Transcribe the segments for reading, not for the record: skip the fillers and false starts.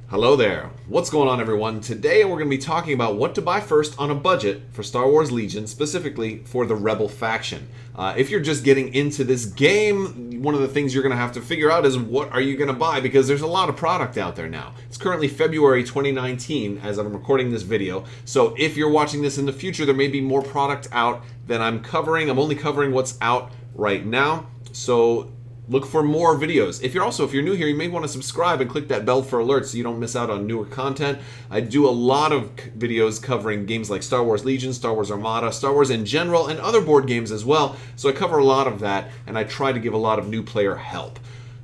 Hello there. What's going on, everyone? Today we're going to be talking about what to buy first on a budget for Star Wars Legion, specifically for the Rebel faction. If you're just getting into this game, one of the things you're going to have to figure out is what are you going to buy, because there's a lot of product out there now. It's currently February 2019 as I'm recording this video, so if you're watching this in the future, there may be more product out than I'm covering. I'm only covering what's out right now, so look for more videos. If you're new here, you may want to subscribe and click that bell for alerts so you don't miss out on newer content. I do a lot of videos covering games like Star Wars Legion, Star Wars Armada, Star Wars in general, and other board games as well. So I cover a lot of that, and I try to give a lot of new player help.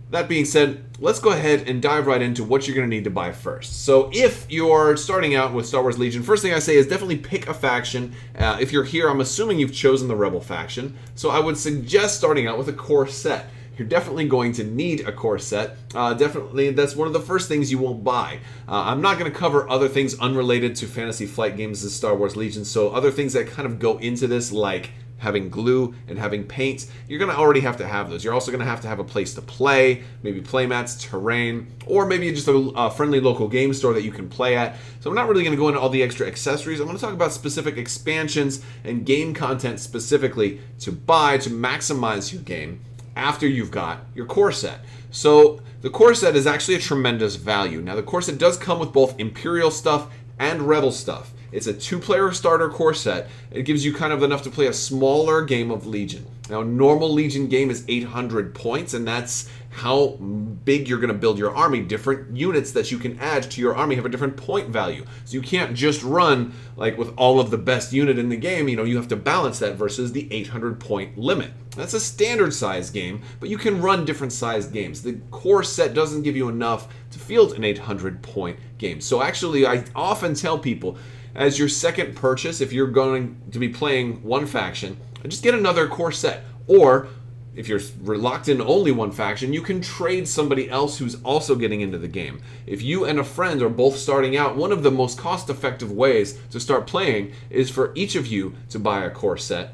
That being said, let's go ahead and dive right into what you're going to need to buy first. So if you're starting out with Star Wars Legion, first thing I say is definitely pick a faction. If you're here, I'm assuming you've chosen the Rebel faction. So I would suggest starting out with a core set. You're definitely going to need a core set. Definitely, that's one of the first things you won't buy. I'm not going to cover other things unrelated to Fantasy Flight Games as Star Wars Legion, so other things that kind of go into this, like having glue and having paint, you're going to already have to have those. You're also going to have a place to play, maybe playmats, terrain, or maybe just a friendly local game store that you can play at. So I'm not really going to go into all the extra accessories. I'm going to talk about specific expansions and game content specifically to buy to maximize your game after you've got your core set. So the core set is actually a tremendous value. Now the core set does come with both Imperial stuff and Rebel stuff. It's a 2-player starter core set. It gives you kind of enough to play a smaller game of Legion. Now, a normal Legion game is 800 points, and that's how big you're going to build your army. Different units that you can add to your army have a different point value. So you can't just run like with all of the best unit in the game. You have to balance that versus the 800 point limit. That's a standard size game, but you can run different sized games. The core set doesn't give you enough to field an 800 point game. So actually, I often tell people, as your second purchase, if you're going to be playing one faction, just get another core set. Or if you're locked in only one faction, you can trade somebody else who's also getting into the game. If you and a friend are both starting out, one of the most cost-effective ways to start playing is for each of you to buy a core set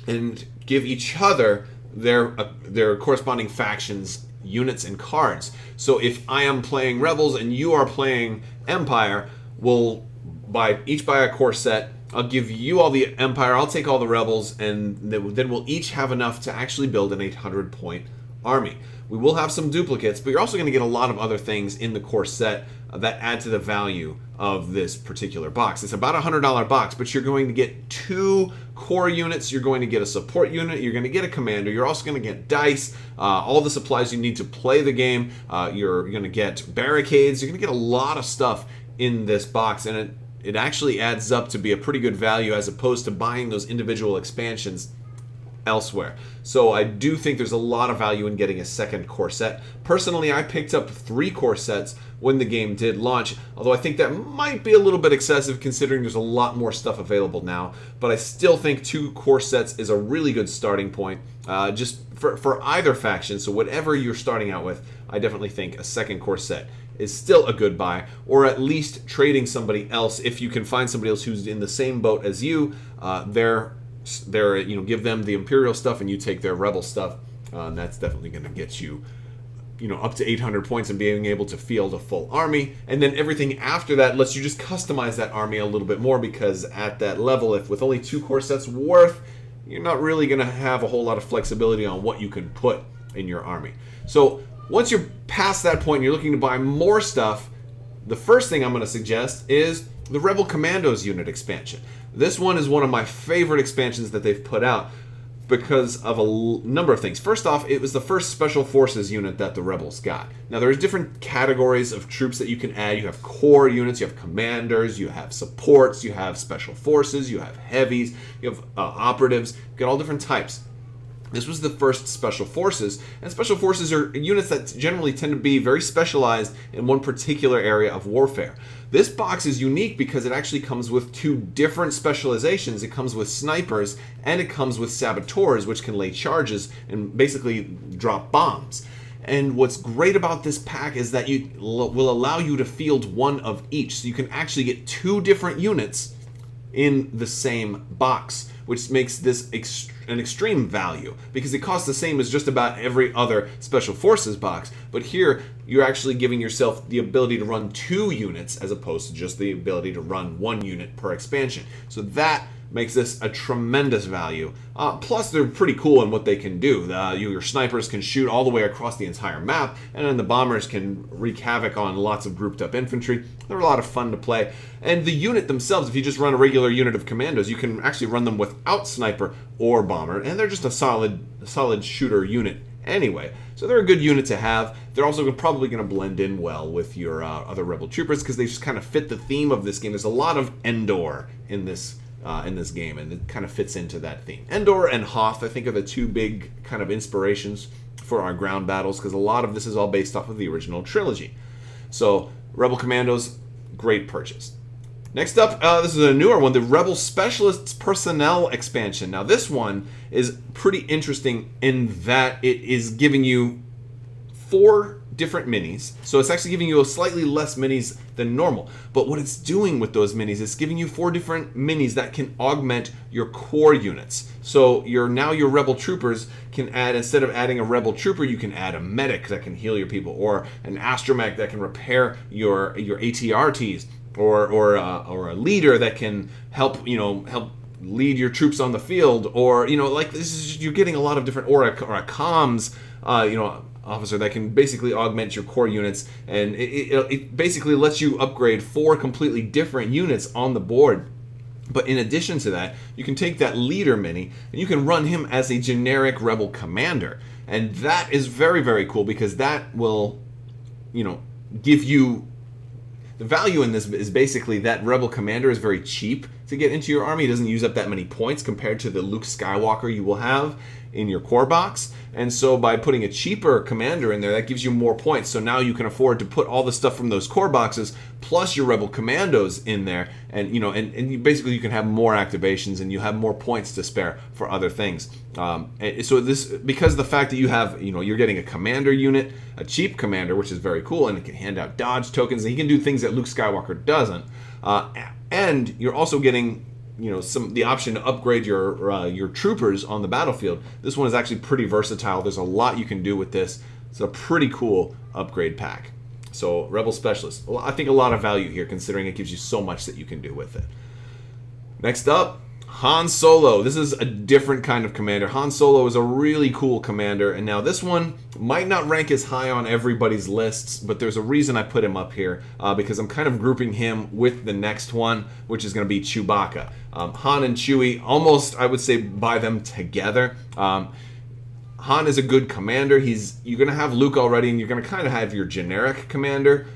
and give each other their corresponding factions units and cards. So if I am playing Rebels and you are playing Empire, we'll each buy a core set. I'll give you all the Empire, I'll take all the Rebels, and then we'll each have enough to actually build an 800 point army. We will have some duplicates, but you're also going to get a lot of other things in the core set that add to the value of this particular box. It's about a $100 box, but you're going to get 2 core units, you're going to get a support unit, you're going to get a commander, you're also going to get dice, all the supplies you need to play the game, you're going to get barricades, you're going to get a lot of stuff in this box, and it actually adds up to be a pretty good value as opposed to buying those individual expansions elsewhere. So I do think there's a lot of value in getting a second core set. Personally, I picked up 3 core sets when the game did launch, although I think that might be a little bit excessive considering there's a lot more stuff available now. But I still think 2 core sets is a really good starting point just for either faction. So whatever you're starting out with, I definitely think a second core set is still a good buy, or at least trading somebody else. If you can find somebody else who's in the same boat as you, give them the Imperial stuff and you take their Rebel stuff. That's definitely going to get you, up to 800 points and being able to field a full army. And then everything after that lets you just customize that army a little bit more, because at that level, if with only 2 core sets worth, you're not really going to have a whole lot of flexibility on what you can put in your army. So once you're past that point and you're looking to buy more stuff, the first thing I'm going to suggest is the Rebel Commandos unit expansion. This one is one of my favorite expansions that they've put out because of a number of things. First off, it was the first Special Forces unit that the Rebels got. Now, there's different categories of troops that you can add. You have core units, you have commanders, you have supports, you have Special Forces, you have heavies, you have operatives. You get all different types. This was the first Special Forces, and Special Forces are units that generally tend to be very specialized in one particular area of warfare. This box is unique because it actually comes with 2 different specializations. It comes with snipers, and it comes with saboteurs, which can lay charges and basically drop bombs. And what's great about this pack is that it will allow you to field one of each, so you can actually get 2 different units in the same box, which makes this an extreme value because it costs the same as just about every other Special Forces box. But here, you're actually giving yourself the ability to run 2 units as opposed to just the ability to run 1 unit per expansion. So that makes this a tremendous value. Plus, they're pretty cool in what they can do. Your snipers can shoot all the way across the entire map, and then the bombers can wreak havoc on lots of grouped up infantry. They're a lot of fun to play. And the unit themselves, if you just run a regular unit of Commandos, you can actually run them without sniper or bomber, and they're just a solid shooter unit anyway. So they're a good unit to have. They're also probably going to blend in well with your other Rebel troopers because they just kind of fit the theme of this game. There's a lot of Endor in this game, and it kind of fits into that theme. Endor and Hoth, I think, are the 2 big kind of inspirations for our ground battles, because a lot of this is all based off of the original trilogy. So, Rebel Commandos, great purchase. Next up, this is a newer one, the Rebel Specialists Personnel expansion. Now, this one is pretty interesting in that it is giving you 4 different minis. So it's actually giving you a slightly less minis than normal. But what it's doing with those minis is giving you 4 different minis that can augment your core units. So your Rebel troopers can add, instead of adding a Rebel trooper, you can add a medic that can heal your people, or an astromech that can repair your ATRTs, or a leader that can help lead your troops on the field, or like this is you're getting a lot of different, or a comms officer that can basically augment your core units, and it basically lets you upgrade 4 completely different units on the board. But in addition to that, you can take that leader mini and you can run him as a generic Rebel commander, and that is very, very cool because that will give you the value in this. Is basically that Rebel commander is very cheap to get into your army. He doesn't use up that many points compared to the Luke Skywalker you will have in your core box. And so by putting a cheaper commander in there, that gives you more points. So now you can afford to put all the stuff from those core boxes plus your Rebel Commandos in there, and you basically you can have more activations and you have more points to spare for other things. So this, because the fact that you have, you're getting a commander unit, a cheap commander, which is very cool, and it can hand out dodge tokens, and he can do things that Luke Skywalker doesn't. And you're also getting the option to upgrade your troopers on the battlefield. This one is actually pretty versatile. There's a lot you can do with this. It's a pretty cool upgrade pack. So Rebel Specialist, well, I think a lot of value here considering it gives you so much that you can do with it. Next up, Han Solo. This is a different kind of commander. Han Solo is a really cool commander, and now this one might not rank as high on everybody's lists, but there's a reason I put him up here, because I'm kind of grouping him with the next one, which is going to be Chewbacca. Han and Chewie, almost, I would say, buy them together. Han is a good commander. You're going to have Luke already, and you're going to kind of have your generic commander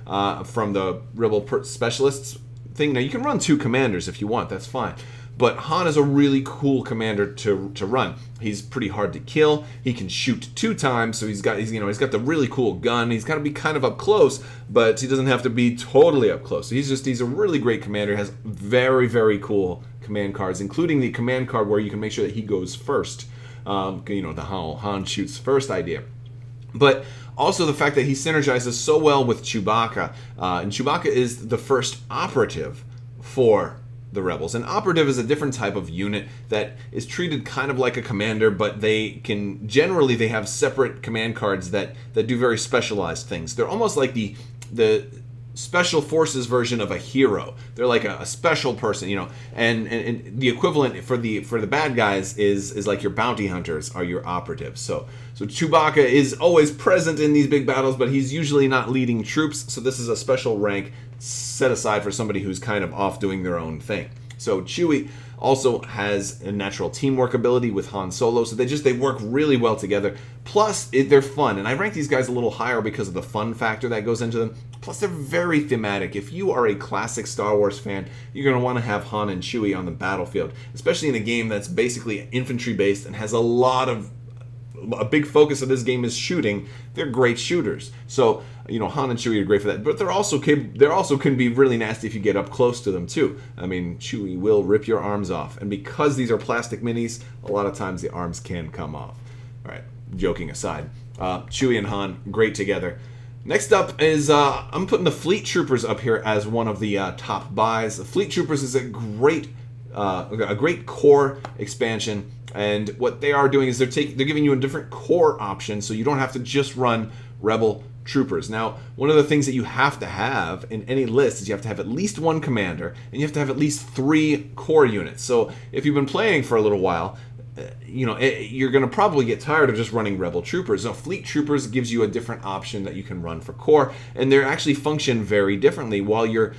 from the Rebel Specialists thing. Now, you can run 2 commanders if you want. That's fine. But Han is a really cool commander to run. He's pretty hard to kill. He can shoot 2 times, so he's got the really cool gun. He's got to be kind of up close, but he doesn't have to be totally up close. So he's a really great commander. He has very, very cool command cards, including the command card where you can make sure that he goes first. The Han shoots first idea. But also the fact that he synergizes so well with Chewbacca. And Chewbacca is the first operative for the Rebels. An operative is a different type of unit that is treated kind of like a commander, but they have separate command cards that do very specialized things. They're almost like the special forces version of a hero. They're like a special person, and the equivalent for the bad guys is like your bounty hunters are your operatives. So Chewbacca is always present in these big battles, but he's usually not leading troops. So this is a special rank set aside for somebody who's kind of off doing their own thing. So Chewie also has a natural teamwork ability with Han Solo, so they work really well together. Plus, they're fun, and I rank these guys a little higher because of the fun factor that goes into them. Plus, they're very thematic. If you are a classic Star Wars fan, you're going to want to have Han and Chewie on the battlefield, especially in a game that's basically infantry-based and has a big focus of this game is shooting. They're great shooters. So, Han and Chewie are great for that. But they're also can be really nasty if you get up close to them too. I mean, Chewie will rip your arms off. And because these are plastic minis, a lot of times the arms can come off. All right, joking aside. Chewie and Han, great together. Next up is, I'm putting the Fleet Troopers up here as one of the top buys. The Fleet Troopers is a great a great core expansion. And what they are doing is they're giving you a different core option, so you don't have to just run Rebel Troopers. Now, one of the things that you have to have in any list is you have to have at least one commander, and you have to have at least 3 core units. So if you've been playing for a little while, you're going to probably get tired of just running Rebel Troopers. Now, Fleet Troopers gives you a different option that you can run for core, and they actually function very differently while you're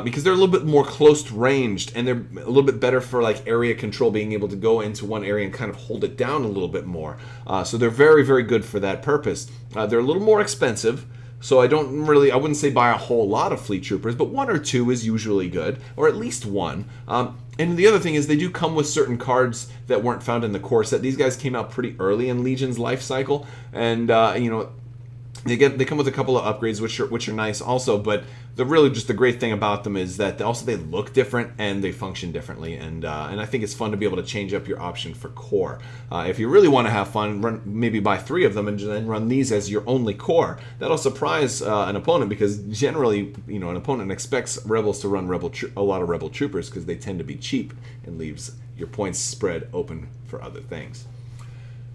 because they're a little bit more close ranged, and they're a little bit better for like area control, being able to go into one area and kind of hold it down a little bit more. So they're very, very good for that purpose. They're a little more expensive, so I wouldn't say buy a whole lot of Fleet Troopers, but 1 or 2 is usually good, or at least 1. And the other thing is they do come with certain cards that weren't found in the core set. These guys came out pretty early in Legion's life cycle, and they come with a couple of upgrades, which are nice also. But the great thing about them is that also they look different and they function differently, and I think it's fun to be able to change up your option for core. If you really want to have fun, maybe buy 3 of them and then run these as your only core. That'll surprise an opponent, because generally, an opponent expects rebels to run a lot of Rebel Troopers because they tend to be cheap and leaves your points spread open for other things.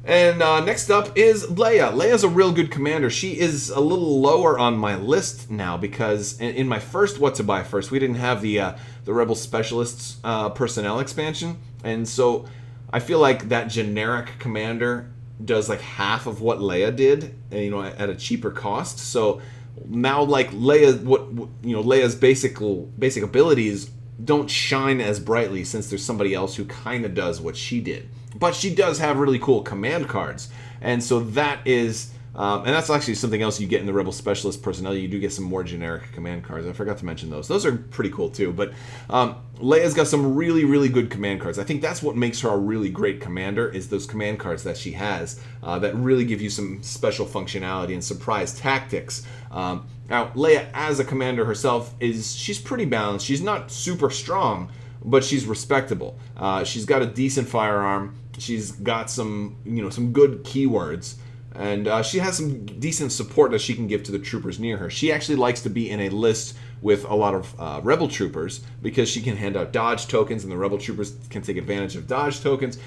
And next up is Leia. Leia's a real good commander. She is a little lower on my list now because in my first What to Buy First, we didn't have the Rebel Specialists personnel expansion. And so I feel like that generic commander does like half of what Leia did, at a cheaper cost. So now like Leia's basic abilities don't shine as brightly since there's somebody else who kind of does what she did. But she does have really cool command cards, and so that is, and that's actually something else you get in the Rebel Specialist personnel. You do get some more generic command cards. I forgot to mention those. Those are pretty cool too. But Leia's got some really, really good command cards. I think that's what makes her a really great commander, is those command cards that she has that really give you some special functionality and surprise tactics. Now, Leia as a commander herself she's pretty balanced. She's not super strong, but she's respectable. She's got a decent firearm. She's got some good keywords, and she has some decent support that she can give to the troopers near her. She actually likes to be in a list with a lot of Rebel Troopers because she can hand out dodge tokens, and the Rebel Troopers can take advantage of dodge tokens.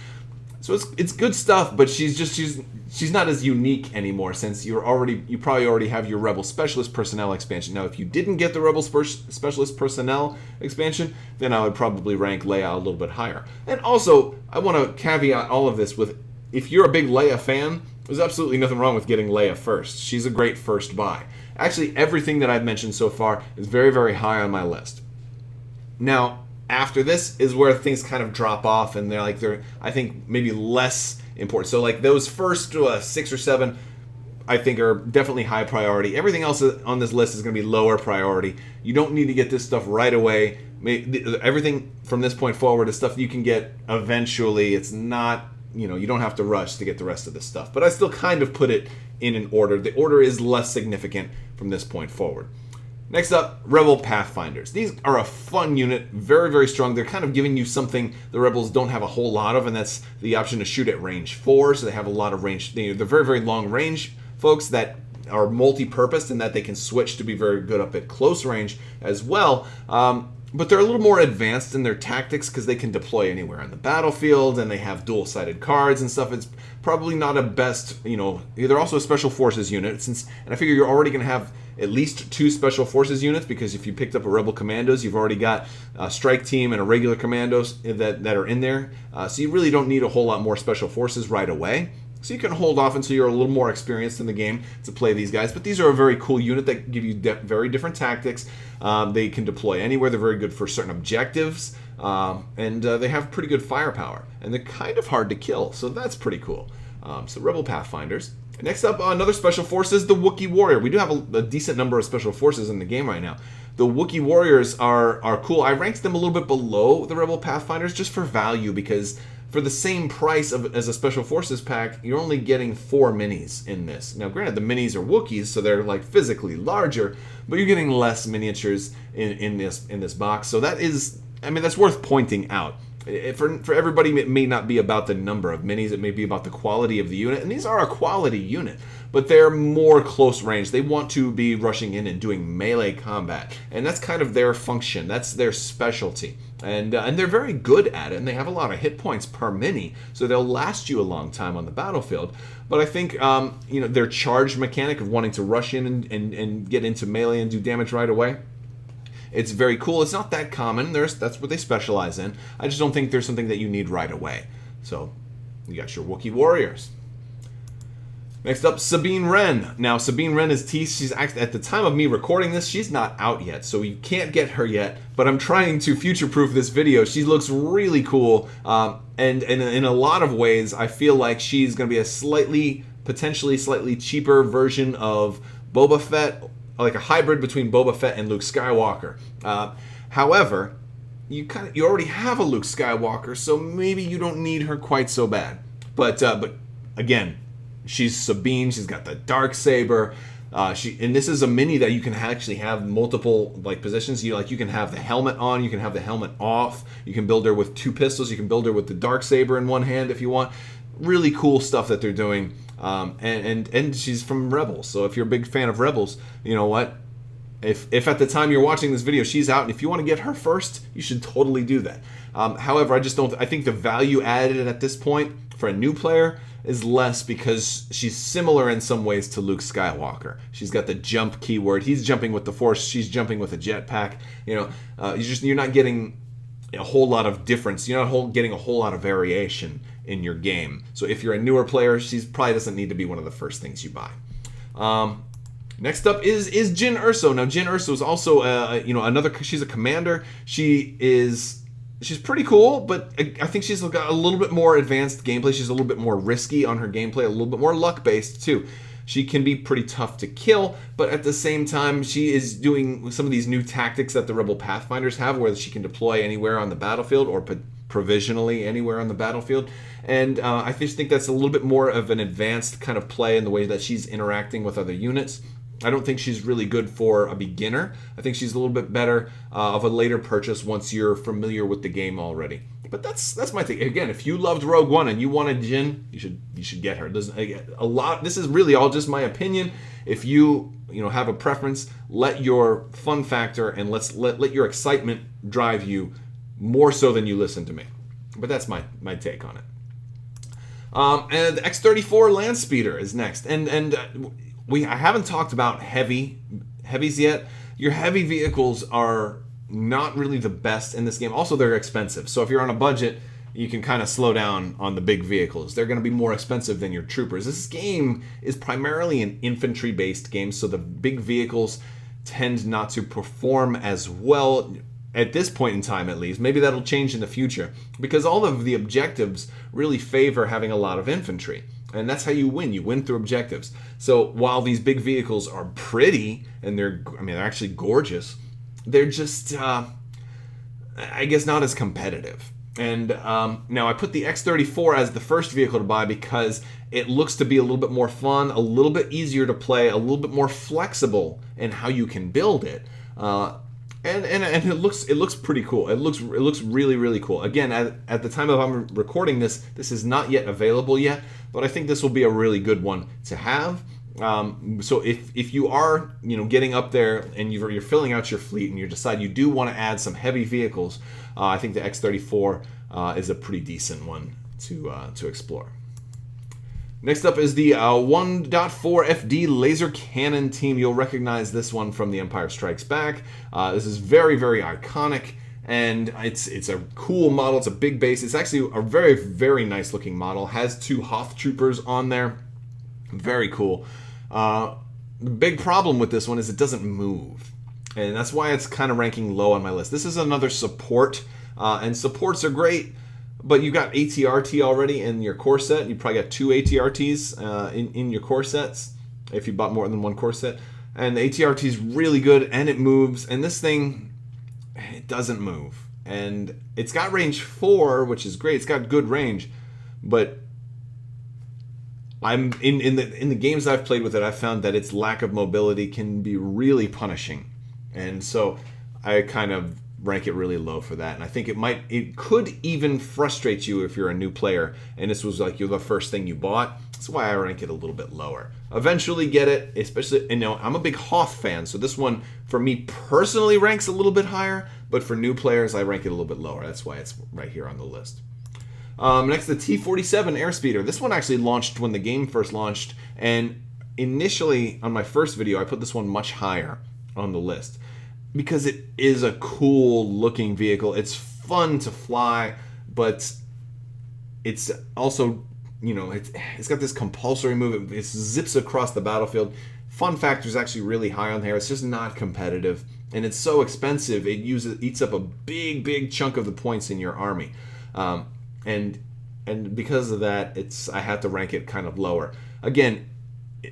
So it's good stuff, but she's not as unique anymore, since you probably already have your Rebel Specialist personnel expansion. Now, if you didn't get the Rebel Specialist personnel expansion, then I would probably rank Leia a little bit higher. And also, I want to caveat all of this with, if you're a big Leia fan, there's absolutely nothing wrong with getting Leia first. She's a great first buy. Actually, everything that I've mentioned so far is very, very high on my list. Now, after this is where things kind of drop off, and they're I think maybe less important. So like those first 6 or 7, I think are definitely high priority. Everything else on this list is going to be lower priority. You don't need to get this stuff right away. Everything from this point forward is stuff you can get eventually. It's not, you don't have to rush to get the rest of this stuff. But I still kind of put it in an order. The order is less significant from this point forward. Next up, Rebel Pathfinders. These are a fun unit, very, very strong. They're kind of giving you something the Rebels don't have a whole lot of, and that's the option to shoot at range 4, so they have a lot of range. They're very, very long range folks that are multi-purposed, and that they can switch to be very good up at close range as well. But they're a little more advanced in their tactics because they can deploy anywhere on the battlefield, and they have dual-sided cards and stuff. It's probably not a best, they're also a Special Forces unit, and I figure you're already going to have at least 2 Special Forces units, because if you picked up a Rebel Commandos, you've already got a Strike Team and a regular Commandos that are in there. So you really don't need a whole lot more Special Forces right away. So you can hold off until you're a little more experienced in the game to play these guys. But these are a very cool unit that give you very different tactics. They can deploy anywhere. They're very good for certain objectives. And they have pretty good firepower. And they're kind of hard to kill, so that's pretty cool. So Rebel Pathfinders. Next up, another Special Forces, the Wookie Warrior. We do have a decent number of Special Forces in the game right now. The Wookie Warriors are cool. I ranked them a little bit below the Rebel Pathfinders just for value, because for the same price as a Special Forces pack, you're only getting 4 minis in this. Now, granted, the minis are Wookiees, so they're like physically larger, but you're getting less miniatures in this box. So that is, that's worth pointing out. For everybody, it may not be about the number of minis. It may be about the quality of the unit, and these are a quality unit. but they're more close range. They want to be rushing in and doing melee combat, and that's kind of their function. That's their specialty. And they're very good at it, and they have a lot of hit points per mini, so they'll last you a long time on the battlefield. But I think their charge mechanic of wanting to rush in and get into melee and do damage right away, it's very cool. It's not that common. That's what they specialize in. I just don't think there's something that you need right away. So you got your Wookie Warriors. Next up, Sabine Wren. Now, Sabine Wren is she's actually, at the time of me recording this, she's not out yet, so you can't get her yet, but I'm trying to future-proof this video. She looks really cool, and in a lot of ways, I feel like she's going to be a potentially slightly cheaper version of Boba Fett, like a hybrid between Boba Fett and Luke Skywalker. However, you already have a Luke Skywalker, so maybe you don't need her quite so bad. But again, she's Sabine. She's got the dark saber. And this is a mini that you can actually have multiple positions. You can have the helmet on. You can have the helmet off. You can build her with 2 pistols. You can build her with the dark saber in one hand if you want. Really cool stuff that they're doing. And she's from Rebels. So if you're a big fan of Rebels, you know what? If at the time you're watching this video she's out, and if you want to get her first, you should totally do that. However, I think the value added at this point for a new player is less, because she's similar in some ways to Luke Skywalker. She's got the jump keyword. He's jumping with the Force. She's jumping with a jetpack. You're not getting a whole lot of difference. You're not getting a whole lot of variation in your game. So if you're a newer player, she probably doesn't need to be one of the first things you buy. Next up is Jyn Erso. Now, Jyn Erso is also she's a commander. She's pretty cool, but I think she's got a little bit more advanced gameplay. She's a little bit more risky on her gameplay, a little bit more luck-based too. She can be pretty tough to kill, but at the same time, she is doing some of these new tactics that the Rebel Pathfinders have, where she can deploy anywhere on the battlefield, or provisionally anywhere on the battlefield. And I just think that's a little bit more of an advanced kind of play in the way that she's interacting with other units. I don't think she's really good for a beginner. I think she's a little bit better of a later purchase once you're familiar with the game already. But that's my thing. Again, if you loved Rogue One and you wanted Jyn, you should get her. This is really all just my opinion. If you have a preference, let your fun factor and let your excitement drive you more so than you listen to me. But that's my take on it. And the X-34 Landspeeder is next, and I haven't talked about heavies yet. Your heavy vehicles are not really the best in this game. Also, they're expensive. So if you're on a budget, you can kind of slow down on the big vehicles. They're going to be more expensive than your troopers. This game is primarily an infantry-based game, so the big vehicles tend not to perform as well at this point in time, at least. Maybe that'll change in the future, because all of the objectives really favor having a lot of infantry. And that's how you win. You win through objectives. So while these big vehicles are pretty, and they're actually gorgeous, they're just, I guess, not as competitive. And now I put the X-34 as the first vehicle to buy because it looks to be a little bit more fun, a little bit easier to play, a little bit more flexible in how you can build it. And it looks pretty cool. It looks really, really cool. Again, at the time of I'm recording this is not yet available yet, but I think this will be a really good one to have. So if you are getting up there and you're filling out your fleet and you decide you do want to add some heavy vehicles, I think the X-34 is a pretty decent one to explore. Next up is the 1.4 FD laser cannon team. You'll recognize this one from The Empire Strikes Back. This is very, very iconic, and it's a cool model. It's a big base. It's actually a very, very nice looking model. Has 2 Hoth troopers on there. Very cool. The big problem with this one is it doesn't move, and that's why it's kind of ranking low on my list. This is another support, and supports are great, but you got ATRT already in your core set. You probably got 2 ATRTs in your core sets if you bought more than one core set. And the ATRT is really good, and it moves. And this thing, it doesn't move. And it's got range 4, which is great. It's got good range, but I'm in the games I've played with it, I've found that its lack of mobility can be really punishing, and so I kind of rank it really low for that. And I think it could even frustrate you if you're a new player and this was like the first thing you bought. That's why I rank it a little bit lower. Eventually get it, especially, you know, I'm a big Hoth fan, so this one, for me personally, ranks a little bit higher, but for new players, I rank it a little bit lower. That's why it's right here on the list. Next, the T47 Air Speeder. This one actually launched when the game first launched, and initially, on my first video, I put this one much higher on the list because it is a cool looking vehicle. It's fun to fly, but it's also, you know, it's got this compulsory move. It zips across the battlefield. Fun factor is actually really high on here. It's just not competitive, and it's so expensive. It eats up a big chunk of the points in your army, and because of that, I have to rank it kind of lower. Again,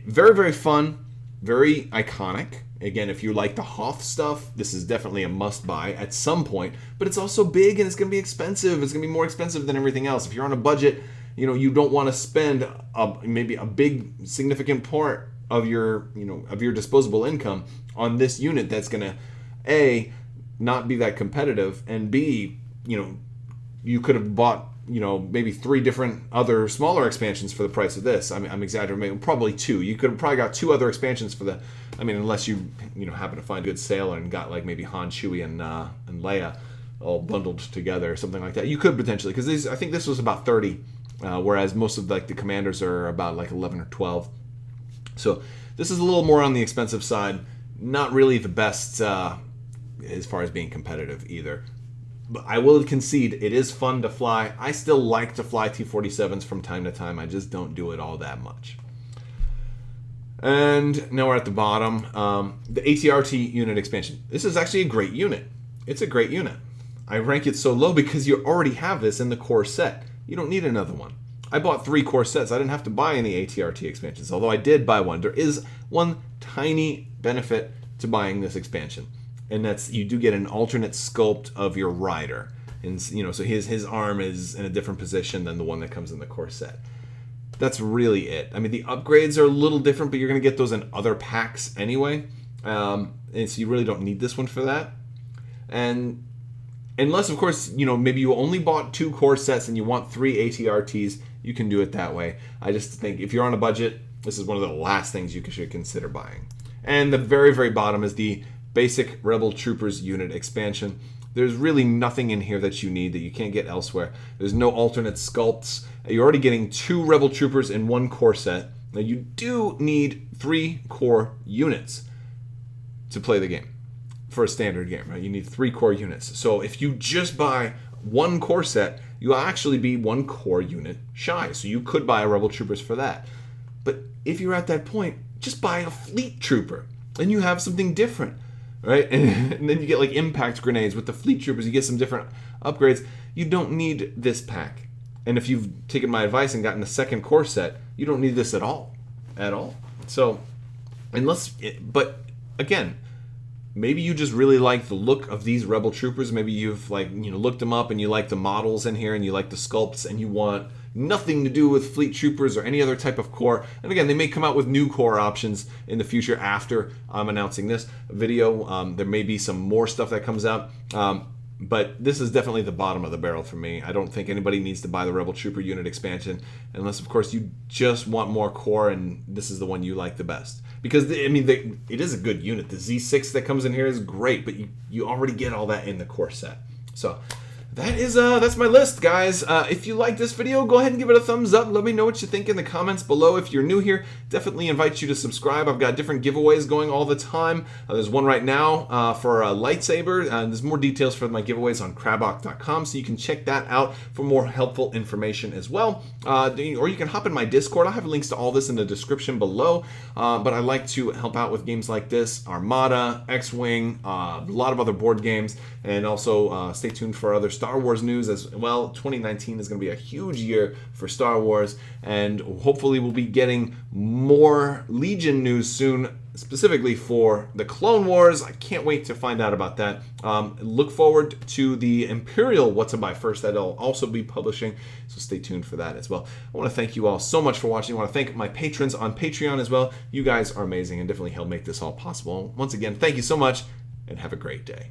very fun, very iconic. Again, if you like the Hoth stuff, this is definitely a must-buy at some point. But it's also big, and it's going to be expensive. It's going to be more expensive than everything else. If you're on a budget, you know, you don't want to spend maybe a big significant part of your, you know, of your disposable income on this unit that's going to A, not be that competitive, and B, you know, you could have bought, you know, maybe 3 different other smaller expansions for the price of this. I'm exaggerating, probably 2. You could have probably got 2 other expansions for the, I mean, unless you know, happen to find a good sale and got like maybe Han, Chewie, and Leia all bundled together or something like that. You could potentially, because I think this was about 30, whereas most of like the Commandos are about like 11 or 12. So this is a little more on the expensive side. Not really the best as far as being competitive either. But I will concede, it is fun to fly. I still like to fly T-47s from time to time. I just don't do it all that much. And now we're at the bottom. The ATRT unit expansion. This is actually a great unit. It's a great unit. I rank it so low because you already have this in the core set. You don't need another one. I bought 3 core sets. I didn't have to buy any ATRT expansions, although I did buy one. There is one tiny benefit to buying this expansion, and that's you do get an alternate sculpt of your rider, and you know, so his arm is in a different position than the one that comes in the core set. That's really it. I mean, the upgrades are a little different, but you're going to get those in other packs anyway, and so you really don't need this one for that. And unless, of course, you know, maybe you only bought 2 core sets and you want 3 ATRTs, you can do it that way. I just think if you're on a budget, this is one of the last things you should consider buying. And the very bottom is the basic Rebel Troopers unit expansion. There's really nothing in here that you need that you can't get elsewhere. There's no alternate sculpts. You're already getting 2 Rebel Troopers in 1 core set. Now you do need 3 core units to play the game for a standard game, right? You need 3 core units. So if you just buy 1 core set, you'll actually be 1 core unit shy. So you could buy a Rebel Troopers for that. But if you're at that point, just buy a Fleet Trooper and you have something different. Right? And then you get like impact grenades with the Fleet Troopers. You get some different upgrades. You don't need this pack. And if you've taken my advice and gotten a 2nd core set, you don't need this at all. At all. So, but again, maybe you just really like the look of these Rebel Troopers. Maybe you've looked them up and you like the models in here and you like the sculpts and you want nothing to do with Fleet Troopers or any other type of core. And again, they may come out with new core options in the future after I'm announcing this video. There may be some more stuff that comes out. But this is definitely the bottom of the barrel for me. I don't think anybody needs to buy the Rebel Trooper unit expansion unless, of course, you just want more core and this is the one you like the best. Because, I mean, it is a good unit. The Z6 that comes in here is great, but you already get all that in the core set. So that's my list, guys. If you like this video, go ahead and give it a thumbs up. Let me know what you think in the comments below. If you're new here, definitely invite you to subscribe. I've got different giveaways going all the time. There's one right now for a lightsaber. There's more details for my giveaways on Crabbok.com, so you can check that out for more helpful information as well. Or you can hop in my Discord. I'll have links to all this in the description below. But I like to help out with games like this, Armada, X-Wing, a lot of other board games, and also stay tuned for other Star Wars news as well. 2019 is going to be a huge year for Star Wars, and hopefully we'll be getting more Legion news soon, specifically for the Clone Wars. I can't wait to find out about that. Look forward to the Imperial What to Buy First that I'll also be publishing, so stay tuned for that as well. I want to thank you all so much for watching. I want to thank my patrons on Patreon as well. You guys are amazing and definitely help make this all possible. Once again, thank you so much, and have a great day.